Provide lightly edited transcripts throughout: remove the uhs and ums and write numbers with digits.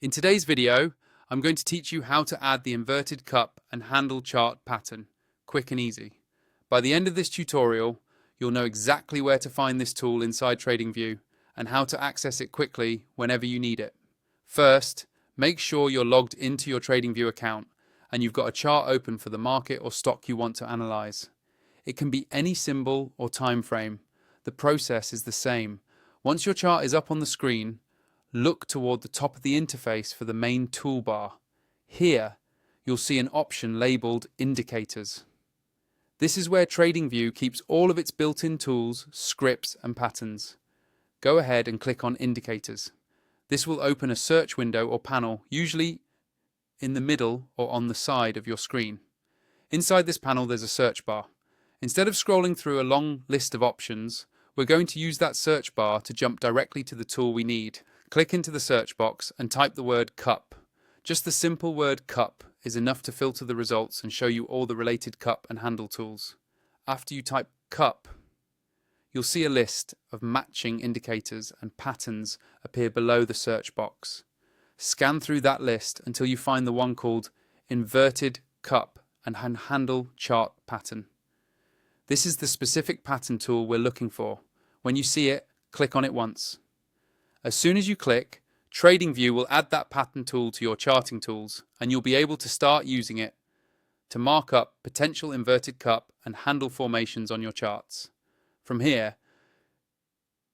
In today's video, I'm going to teach you how to add the inverted cup and handle chart pattern, quick and easy. By the end of this tutorial, you'll know exactly where to find this tool inside Tradingview and how to access it quickly whenever you need it. First, make sure you're logged into your Tradingview account and you've got a chart open for the market or stock you want to analyze. It can be any symbol or time frame. The process is the same. Once your chart is up on the screen, look toward the top of the interface for the main toolbar. Here, you'll see an option labeled Indicators. This is where Tradingview keeps all of its built-in tools, scripts, and patterns. Go ahead and click on Indicators. This will open a search window or panel, usually in the middle or on the side of your screen. Inside this panel, there's a search bar. Instead of scrolling through a long list of options, we're going to use that search bar to jump directly to the tool we need. Click into the search box and type the word cup. Just the simple word cup is enough to filter the results and show you all the related cup and handle tools. After you type cup, you'll see a list of matching indicators and patterns appear below the search box. Scan through that list until you find the one called inverted cup and handle chart pattern. This is the specific pattern tool we're looking for. When you see it, click on it once. As soon as you click, Tradingview will add that pattern tool to your charting tools and you'll be able to start using it to mark up potential inverted cup and handle formations on your charts. From here,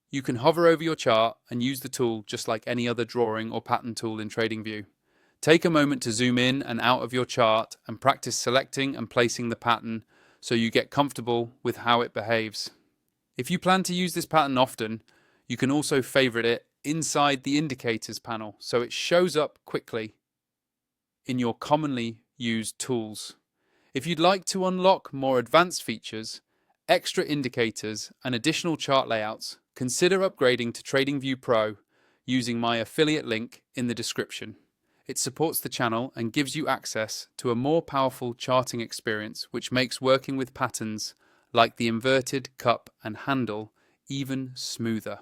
you can hover over your chart and use the tool just like any other drawing or pattern tool in Tradingview. Take a moment to zoom in and out of your chart and practice selecting and placing the pattern so you get comfortable with how it behaves. If you plan to use this pattern often, you can also favorite it inside the indicators panel so it shows up quickly in your commonly used tools. If you'd like to unlock more advanced features, extra indicators and additional chart layouts, consider upgrading to Tradingview Pro using my affiliate link in the description. It supports the channel and gives you access to a more powerful charting experience which makes working with patterns like the inverted cup and handle even smoother.